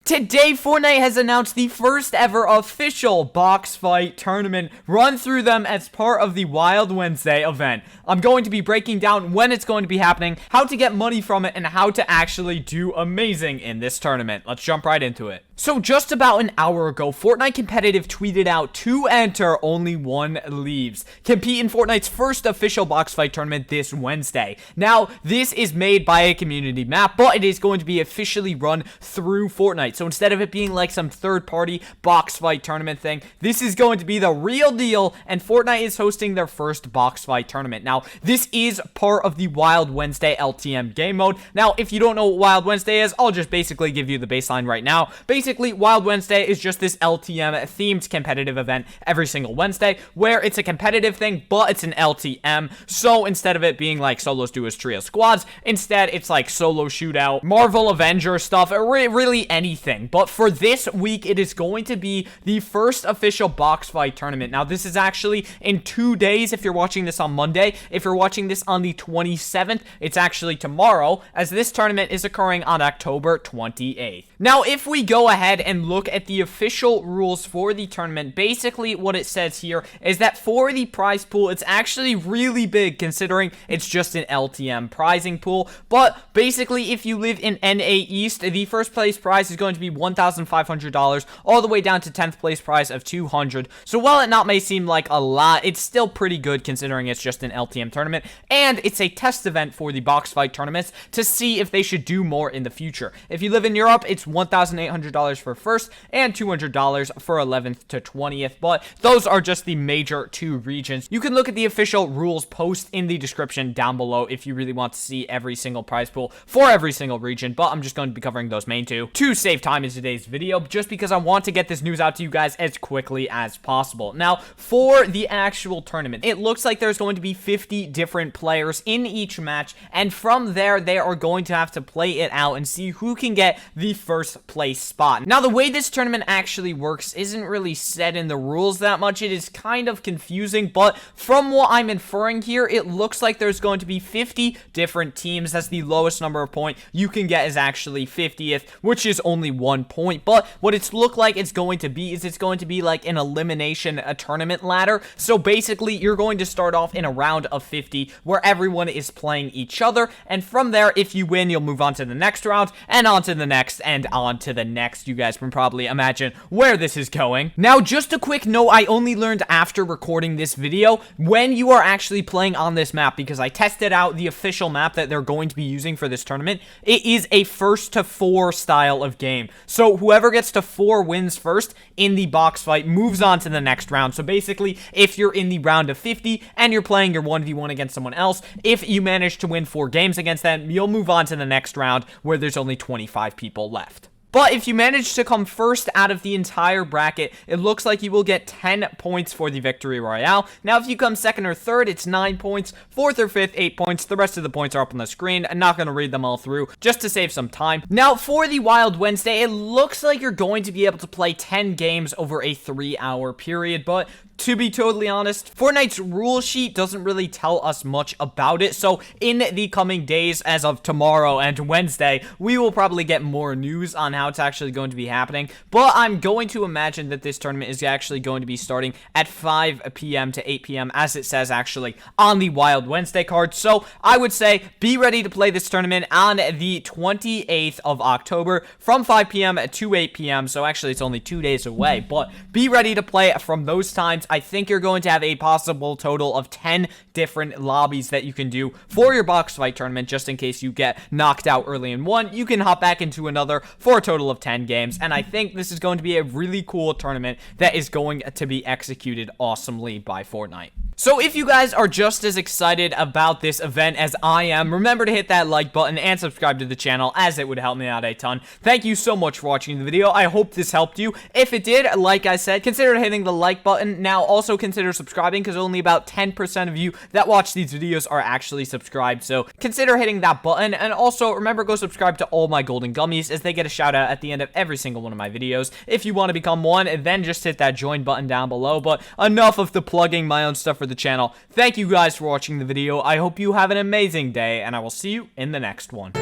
Today, Fortnite has announced the first ever official box fight tournament run through them as part of the Wild Wednesday event. I'm going to be breaking down when it's going to be happening, how to get money from it, and how to actually do amazing in this tournament. Let's jump right into it. So just about an hour ago, Fortnite Competitive tweeted out, "To enter, only one leaves. Compete in Fortnite's first official box fight tournament this Wednesday." Now, this is made by a community map, but it is going to be officially run through Fortnite. So instead of it being like some third-party box fight tournament thing, this is going to be the real deal, and Fortnite is hosting their first box fight tournament. Now, this is part of the Wild Wednesday LTM game mode. Now, if you don't know what Wild Wednesday is, I'll just basically give you the baseline right now. Basically, Wild Wednesday is just this LTM-themed competitive event every single Wednesday, where it's a competitive thing, but it's an LTM. So instead of it being like solos, duos, trios, squads, instead it's like solo shootout, Marvel Avenger stuff, or really anything. But for this week, it is going to be the first official box fight tournament. Now, this is actually in 2 days if you're watching this on Monday. If you're watching this on the 27th, it's actually tomorrow, as this tournament is occurring on October 28th. Now, if we go ahead and look at the official rules for the tournament, basically what it says here is that for the prize pool, it's actually really big considering it's just an LTM prizing pool. But basically, if you live in NA East, the first place prize is going to be $1,500 all the way down to 10th place prize of $200. So while it may seem like a lot, it's still pretty good considering it's just an LTM tournament, and it's a test event for the box fight tournaments to see if they should do more in the future. If you live in Europe, it's $1,800 for first and $200 for 11th to 20th, but those are just the major two regions. You can look at the official rules post in the description down below if you really want to see every single prize pool for every single region, but I'm just going to be covering those main two to save time in today's video, just because I want to get this news out to you guys as quickly as possible. Now, for the actual tournament, it looks like there's going to be 50 different players in each match, and from there, they are going to have to play it out and see who can get the first place spot. Now, the way this tournament actually works isn't really set in the rules that much. It is kind of confusing, but from what I'm inferring here, it looks like there's going to be 50 different teams. That's the lowest number of points you can get is actually 50th, which is only 1 point. But what it's look like it's going to be is it's going to be like an elimination, a tournament ladder. So basically, you're going to start off in a round of 50 where everyone is playing each other, and from there, if you win, you'll move on to the next round, and on to the next, and on to the next. You guys can probably imagine where this is going. Now, just a quick note, I only learned after recording this video when you are actually playing on this map, because I tested out the official map that they're going to be using for this tournament. It is a first to 4 style of game. So whoever gets to 4 wins first in the box fight moves on to the next round. So basically, if you're in the round of 50 and you're playing your 1v1 against someone else, if you manage to win 4 games against them, you'll move on to the next round where there's only 25 people left. But if you manage to come first out of the entire bracket, it looks like you will get 10 points for the Victory Royale. Now, if you come second or third, it's 9 points. Fourth or fifth, 8 points. The rest of the points are up on the screen. I'm not going to read them all through, just to save some time. Now, for the Wild Wednesday, it looks like you're going to be able to play 10 games over a 3-hour period, but to be totally honest, Fortnite's rule sheet doesn't really tell us much about it, so in the coming days, as of tomorrow and Wednesday, we will probably get more news on how it's actually going to be happening, but I'm going to imagine that this tournament is actually going to be starting at 5 p.m. to 8 p.m., as it says actually on the Wild Wednesday card. So I would say be ready to play this tournament on the 28th of October from 5 p.m. to 8 p.m., so actually it's only 2 days away, but be ready to play from those times. I think you're going to have a possible total of 10 different lobbies that you can do for your box fight tournament, just in case you get knocked out early in one. You can hop back into another for a total of 10 games, and I think this is going to be a really cool tournament that is going to be executed awesomely by Fortnite. So if you guys are just as excited about this event as I am, remember to hit that like button and subscribe to the channel, as it would help me out a ton. Thank you so much for watching the video. I hope this helped you. If it did, like I said, consider hitting the like button. Now, also consider subscribing, because only about 10% of you that watch these videos are actually subscribed. So consider hitting that button, and also remember, go subscribe to all my golden gummies, as they get a shout out at the end of every single one of my videos. If you want to become one, then just hit that join button down below. But enough of the plugging my own stuff for the channel. Thank you guys for watching the video. I hope you have an amazing day, and I will see you in the next one.